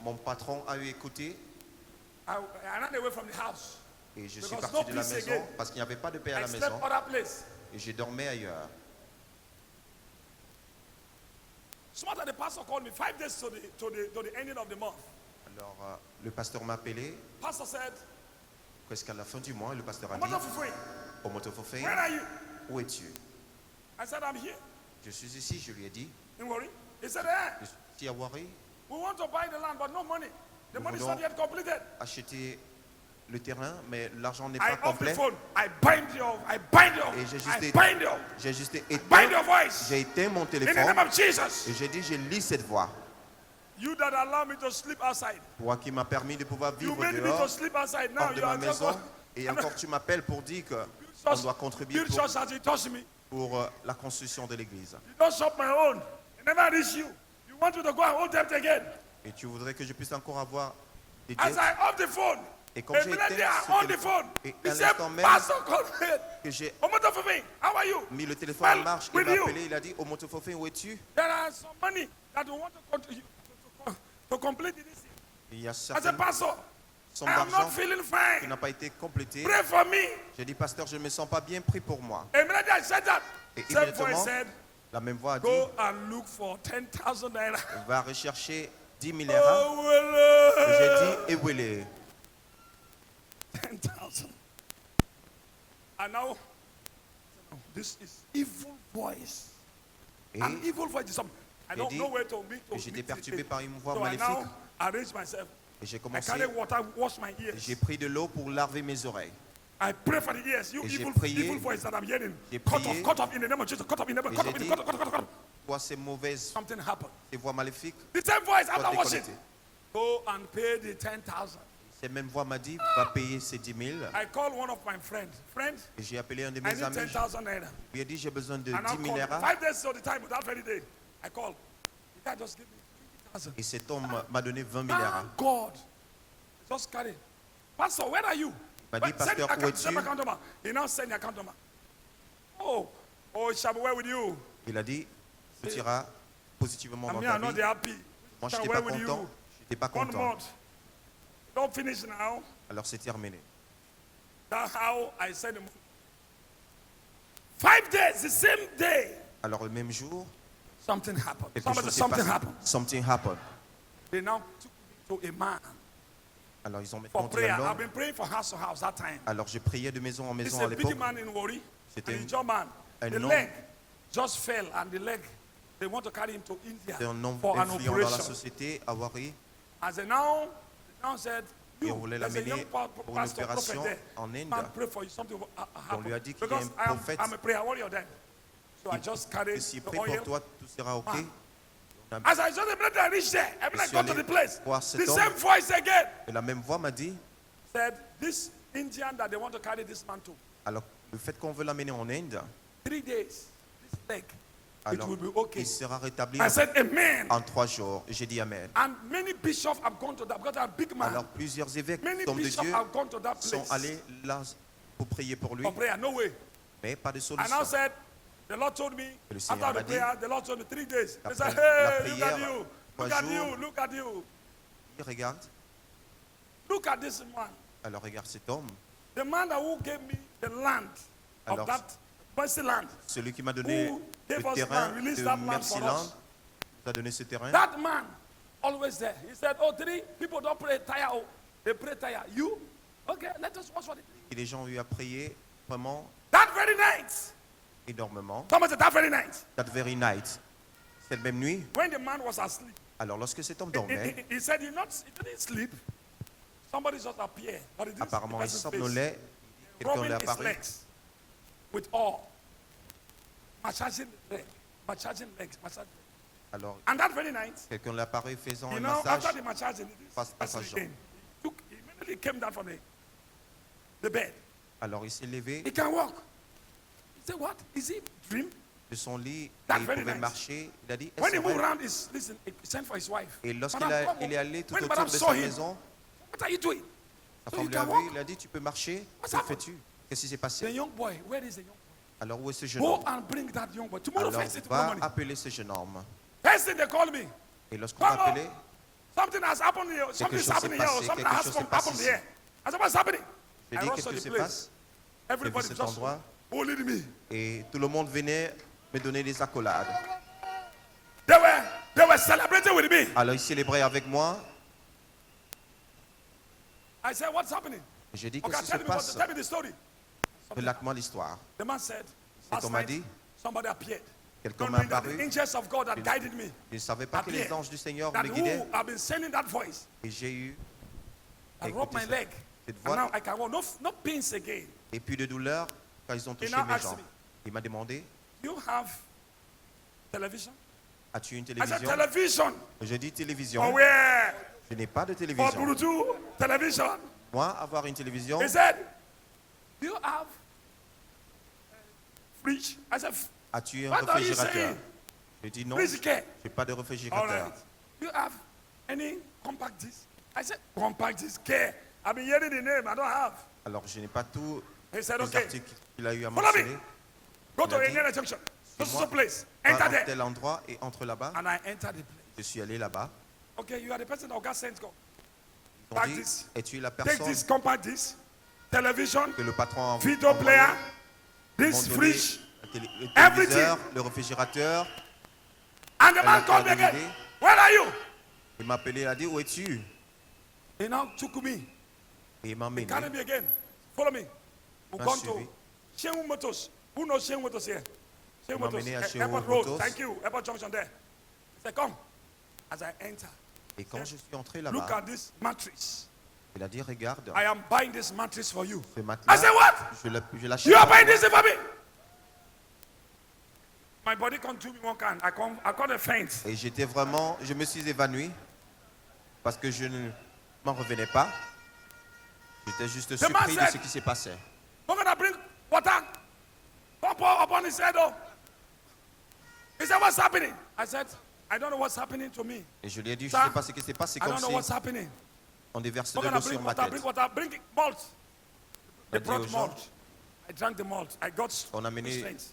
Mon patron a eu écouté I ran away from the house. et je suis Because parti no de la peace maison again. parce qu'il n'y avait pas de paix à I la slept maison other place. et j'ai dormi ailleurs. Smart the pastor called me 5 days to the ending of the month. Alors le pasteur m'a appelé Pastor said, presque à la fin du mois et le pasteur a dit Omoto Fufui, Omoto Fofé, where are you? où es-tu? I said, I'm here. Je suis ici, je lui ai dit. In Warri. He said, eh, Je suis ici à Wari, we want to buy the land, but no money. The Nous money is voulons- not yet completed. acheter le terrain, mais l'argent n'est I pas off the complet. phone. I bind you off. I bind you off. Et j'ai juste I été- bind you off. J'ai juste Bind éteint, your voice. j'ai éteint mon In the name téléphone of Jesus. et j'ai dit, je lis cette voix. You that allow me to sleep outside. Toi qui m'as permis de pouvoir You vivre made me to dehors, sleep outside. Now hors de you ma are just maison, et encore tu m'appelles pour dire qu'on doit contribuer build church as you touch me. pour la construction de l'église. You don't shop my own. I never reach you. You want me to go and hold debt again. Et tu voudrais que je puisse encore avoir des As dettes. I off the phone. Et comme A j'ai minute éteint there, ce on the téléphone, phone. et He à said, l'instant même Pastor called me. que j'ai Omoto Fufui, how are you? mis le téléphone en Well, marche, il with m'a you. appelé, il a dit, Omoto Fofé, où es-tu? There are some money that we want to complete this. Il y a I certaines said, Pastor, sommes I am d'argent not feeling qui fine. n'ont pas été complétées. Pray for me. J'ai dit, pasteur, je ne me sens pas bien pris pour moi. Immediately I said that. Et Same voice immédiatement, said, la même voix a dit, go and look for 10,000 naira. va rechercher 10 000 erreurs. Oh, well, J'ai dit, et où elle est? 10,000. And now, this is evil voice. Et An evil voice is something. I don't dit know where to meet. j'étais perturbé par une voix So I maléfique. now arrange myself. Et j'ai I commencé, carry water, wash my ears. j'ai pris de l'eau pour laver mes oreilles. I pray for the ears. You Et j'ai evil, prié. evil voice that I'm hearing. J'ai Cut prié. off in the name of Jesus. Cut off in the name of Et cut j'ai off, in dit, cut off, cut off, cut off, cut off. Toi, ces mauvaises, Something happened. ces voix maléfiques, The same voice sois after washing. déconnecté. Go and pay the 10,000. Cette même voix m'a dit, va payer ces 10 000. I call one of my friends. Friend, Et j'ai appelé un de I mes need amis. 10,000 naira. Je lui ai dit, j'ai besoin de And I 10 000 call erreurs. 5 days to the time that very day. I call. The guy just give me 20,000. Et cet homme m'a donné 20 000 erreurs. Thank God. Just carry. Pastor, where are you? Il m'a dit, Send pasteur, où es-tu? send account number. He now send the account number. Oh, it shall be well with you. Il a dit, tout ira positivement And dans me, ta I'm not vie. happy. Moi, je Shall n'étais well pas with content. you. Je n'étais pas 1 content. month. Don't finish now. Alors c'est terminé. That's how I send him. 5 days, the same day. Alors le même jour, Something happened. quelque Somebody, chose s'est something passé. happened. Something happened. They now took me to a man Alors ils ont for monté prayer. un I've homme. been praying for house to house that time. Alors je priais de maison en He's maison a à big l'époque. man in Warri. C'était And he's a man. un The homme. leg just fell, and the leg, they want to carry him to India C'est un homme for an influent dans la operation. société à Wari. As they now said, Et on voulait there's a l'amener young pour une pastor, opération prophet there. en Inde. Man, pray for you. Something will happen. lui a dit qu'il y a Because un prophète. I'm a prayer warrior then. So I just carry Et s'il the prie pour oil. toi, tout sera OK. As I just immediately I reached there, I mean, I suis got to allé the place. voir The cet same homme. voice again Et la même voix m'a dit, said, this Indian that they want to carry this man to, alors le fait qu'on veut l'amener en Inde, 3 days, this leg, it alors will be okay. il sera rétabli I said, amen. en 3 jours. J'ai dit Amen. And many bishops have gone to that because they are big man. Alors plusieurs évêques Many hommes de bishops Dieu have gone to that sont place allés là pour prier pour lui, for prayer. No way. mais pas de I solution. now said, the Lord told me, Le Seigneur after m'a the dit, prayer, the Lord told me 3 days. He après said, la hey, look at prière, you. 3 Look at jours, you. Look at you. regarde, Look at this man. alors regarde cet homme, The man that who gave me the land of Alors, that mercy land. celui qui m'a donné Who le gave us terrain land, released de that land for Mercyland, us. nous a donné ce terrain. That man, always there. He said, oh, 3 people don't pray tire. Oh, they pray tire. You? Okay, let us watch for it. Et les gens ont eu à prier vraiment That very night. énormément. Someone said, that very night. That very night, cette même nuit, When the man was asleep, alors lorsque cet homme he, dormait, he said he didn't sleep. Somebody just appeared. But it didn't see the apparemment il person's face. somnolait, quelqu'un lui Rubbing est his apparu, legs with oil. Massaging the leg. Massaging legs. Massaging. alors And that very night, quelqu'un lui est apparu faisant you un know, massage. after the massaging, Face à sa this jambe. person he immediately came down from the bed. Alors il s'est levé He can walk. He said, what? Is he dream? de son lit et That il very pouvait nice. marcher. Il a dit, When he est-ce moved vrai? around, he sent for his wife. Et lorsqu'il Madame, come il est allé tout when autour Madame de saw sa him, maison, what are you doing? sa So femme you lui a can vu, walk. il a dit, tu peux marcher, What's que happened? fais-tu? Qu'est-ce qui s'est The passé? young boy, where is the young boy? Alors où est ce jeune Go homme? and bring that young boy. Tomorrow, Alors first thing tomorrow va morning. appeler ce jeune homme. First thing they call me. Et lorsqu'on m'a Come on. appelé, Something has happened here. Something's chose s'est happening here. passé, Something quelque has chose s'est happened passé here. I said, what's happening? J'ai I dit, rushed qu'est-ce to que the se place. passe? Everybody cet just endroit. bullied me. Et tout le monde venait me donner des accolades. They were celebrating with me. Alors ils célébraient avec moi. I said, what's happening? J'ai dit, Okay, qu'est-ce qui se passe? tell me the story. Relate-moi l'histoire. The man said, Cet last homme m'a night, dit, somebody appeared. quelqu'un Not m'a knowing that the apparu. angels of God that guided me. Je ne savais pas que les appeared. anges du Seigneur That me who guidaient. have been sending that voice. Et j'ai eu I rubbed my leg. cette And voix. now I can walk. No pains again. Et puis de douleur quand ils ont touché now mes ask jambes. me. Il m'a demandé, You have television? as-tu une I said, télévision? television. Je dis Oh, télévision. where? Je n'ai pas de For télévision. Burutu, television. Moi, avoir une télévision, He said, do you have fridge? I said, as-tu un what are you réfrigérateur? saying? Je dis non, Fridge je care. n'ai pas de All réfrigérateur. right. Do you have any compact disc? I said, compact disc care. I've been hearing the name. I don't have. Alors je n'ai pas tous He said, les okay. articles qu'il a eu à Follow me. mentionner. Go Il to a dit, England Junction. This is moi, the place. Va Enter à there. tel endroit et entre là-bas. And I entered the place. Je suis allé là-bas. Okay, you are the person that God sent. Go. Ils ont dit, Practice. es-tu la Take personne this compact disc, television, que le patron a video envoyé? player, Ils m'ont this donné fridge, le everything. téléviseur, le réfrigérateur. and the Elle man a called me terminé. again. Where are you? Il m'a appelé, il a dit, où es-tu? He now took me. Et il m'a emmené. Carry me again. Follow me. We've M'a gone suivi. to Shehu Motors. Who knows Shehu Motors here? Shehu Il m'a Motors. mené à Shehu Airport Road. Motors. Thank you. Airport Junction there. He said, come. As I enter, Et quand je suis entré look là-bas, at this mattress. il a dit, regarde, I am buying this mattress for you. ce I matelas, said, what? je l'achète. You are pour buying toi. this for me? My body can't do me one can. I caught a faint. Et j'étais vraiment, je me suis évanoui parce que je ne m'en revenais pas. J'étais juste The man surpris de said- ce qui s'est passé. I'm going to bring water. Don't pour upon his head. Oh. He said, what's happening? I said, I don't know what's happening to me. Et je lui ai dit, je Sir, ne sais pas ce qui s'est passé, I comme don't know si what's happening. on déverse de I'm going l'eau to sur bring ma water, tête. bring water, bring malt. They On a dit brought aux gens, malt. I drank the malt. I got on a mené strength.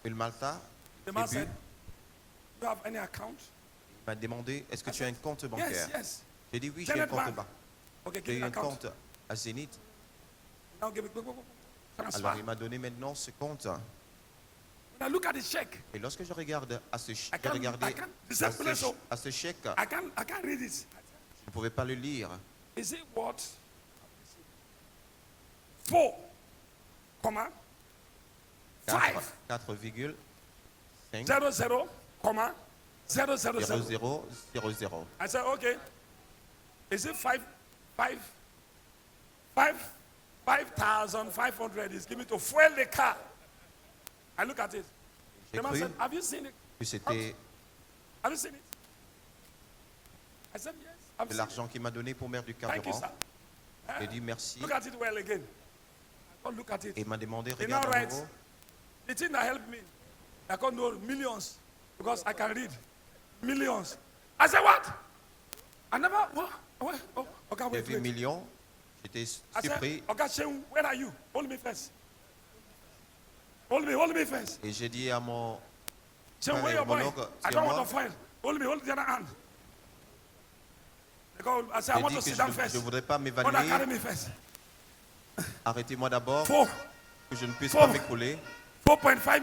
une malta. The man Et puis, said, do you have any account? il m'a demandé, est-ce que tu as un compte bancaire? Yes, yes. J'ai dit, oui, j'ai un Zenith compte Bank. bancaire. Okay, J'ai give eu me un account. compte à Zénith. Now give it. Go, go, go. Transfer. Alors il m'a donné maintenant ce compte. When I look at the check, Et lorsque je regarde à ce I chèque, can't- j'ai regardé I can't- the same place, oh. à ce chèque, I can't read it. je ne pouvais pas le lire. Is it what? 4, comma, 5, 4,5 0, 0, comma, 0, 0, 0. 0000. I said, okay. Is it 5,500 is given to fuel the car? I look at it. J'ai The man cru said, have you seen it? que c'était Have you seen it? I said, yes. I've de seen it. l'argent qu'il m'a donné pour mettre du Thank you, carburant. sir. J'ai dit merci Look at it well again. Don't look at it. et il m'a demandé, You know, regarde à right? nouveau. The thing that helped me, I can't know millions because I can read millions. I said, what? I never, what? Oh, okay, J'ai wait, vu wait. millions. J'étais I said, surpris okay, Shehu, where are you? Hold me first. Hold me first. et j'ai dit à mon Shehu, Ouais, where you mon going? oncle, I c'est don't moi. want to fight. Hold the other hand. Because I said, I j'ai want dit to que sit je down ne first. voudrais pas Brother, carry m'évanouir. me first. Arrêtez-moi d'abord, 4, que je ne puisse Four. pas m'écrouler. 4.5